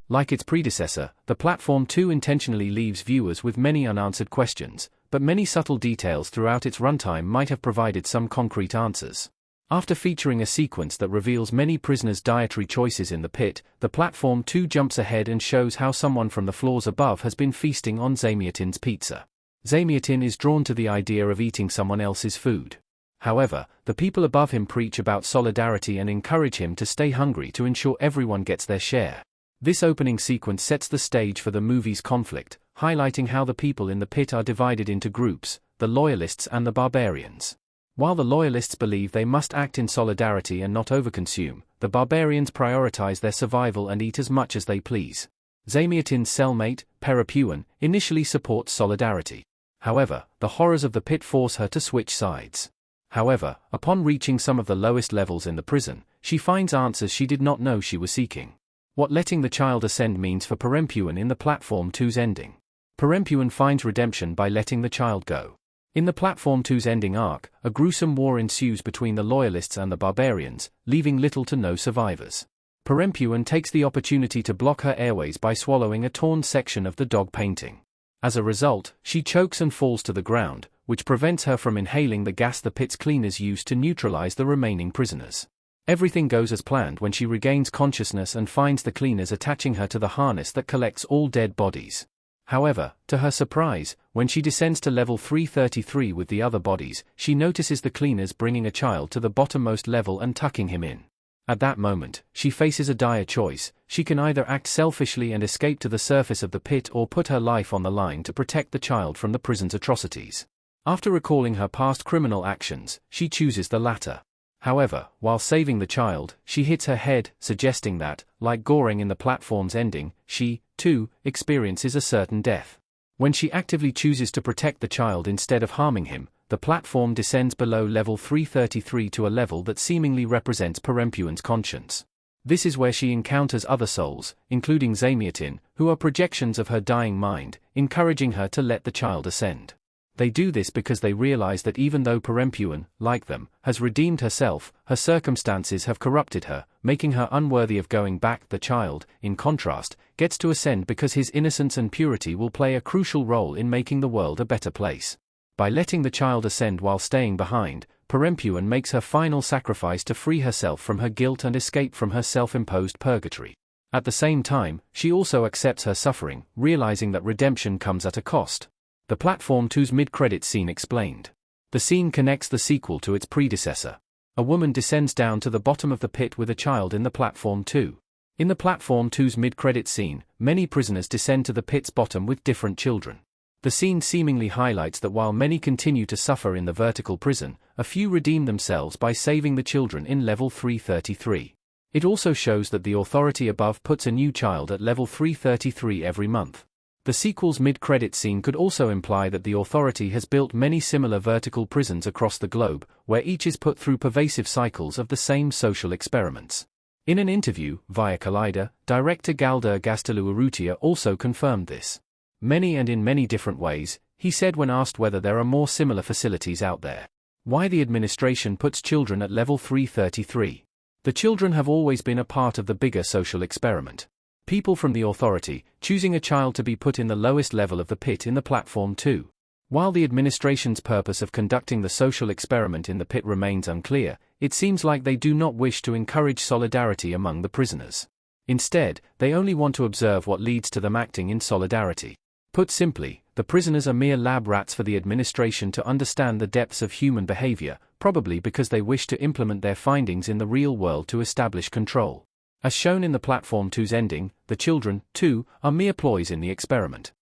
Like its predecessor, the Platform 2 intentionally leaves viewers with many unanswered questions, but many subtle details throughout its runtime might have provided some concrete answers. After featuring a sequence that reveals many prisoners' dietary choices in the pit, the Platform 2 jumps ahead and shows how someone from the floors above has been feasting on Zamyatin's pizza. Zamyatin is drawn to the idea of eating someone else's food. However, the people above him preach about solidarity and encourage him to stay hungry to ensure everyone gets their share. This opening sequence sets the stage for the movie's conflict, highlighting how the people in the pit are divided into groups, the loyalists and the barbarians. While the loyalists believe they must act in solidarity and not overconsume, the barbarians prioritize their survival and eat as much as they please. Zamyatin's cellmate, Perempuan, initially supports solidarity. However, the horrors of the pit force her to switch sides. However, upon reaching some of the lowest levels in the prison, she finds answers she did not know she was seeking. What letting the child ascend means for Perempuan in the Platform 2's ending. Perempuan finds redemption by letting the child go. In the Platform 2's ending arc, a gruesome war ensues between the loyalists and the barbarians, leaving little to no survivors. Perempuan takes the opportunity to block her airways by swallowing a torn section of the dog painting. As a result, she chokes and falls to the ground, which prevents her from inhaling the gas the pit's cleaners use to neutralize the remaining prisoners. Everything goes as planned when she regains consciousness and finds the cleaners attaching her to the harness that collects all dead bodies. However, to her surprise, when she descends to level 333 with the other bodies, she notices the cleaners bringing a child to the bottommost level and tucking him in. At that moment, she faces a dire choice. She can either act selfishly and escape to the surface of the pit or put her life on the line to protect the child from the prison's atrocities. After recalling her past criminal actions, she chooses the latter. However, while saving the child, she hits her head, suggesting that, like Goreng in the Platform's ending, she, too, experiences a certain death. When she actively chooses to protect the child instead of harming him, the Platform descends below level 333 to a level that seemingly represents Perempuan's conscience. This is where she encounters other souls, including Zamyatin, who are projections of her dying mind, encouraging her to let the child ascend. They do this because they realize that even though Perempuan, like them, has redeemed herself, her circumstances have corrupted her, making her unworthy of going back. The child, in contrast, gets to ascend because his innocence and purity will play a crucial role in making the world a better place. By letting the child ascend while staying behind, Perempuan makes her final sacrifice to free herself from her guilt and escape from her self-imposed purgatory. At the same time, she also accepts her suffering, realizing that redemption comes at a cost. The Platform 2's mid-credits scene explained. The scene connects the sequel to its predecessor. A woman descends down to the bottom of the pit with a child in the Platform 2. In the Platform 2's mid-credits scene, many prisoners descend to the pit's bottom with different children. The scene seemingly highlights that while many continue to suffer in the vertical prison, a few redeem themselves by saving the children in level 333. It also shows that the authority above puts a new child at level 333 every month. The sequel's mid-credits scene could also imply that the authority has built many similar vertical prisons across the globe, where each is put through pervasive cycles of the same social experiments. In an interview, via Collider, director Galder Gaztelu-Urrutia also confirmed this. Many and in many different ways, he said when asked whether there are more similar facilities out there. Why the administration puts children at level 333. The children have always been a part of the bigger social experiment. People from the authority, choosing a child to be put in the lowest level of the pit in the Platform 2. While the administration's purpose of conducting the social experiment in the pit remains unclear, it seems like they do not wish to encourage solidarity among the prisoners. Instead, they only want to observe what leads to them acting in solidarity. Put simply, the prisoners are mere lab rats for the administration to understand the depths of human behavior, probably because they wish to implement their findings in the real world to establish control. As shown in the Platform 2's ending, the children, too, are mere ploys in the experiment.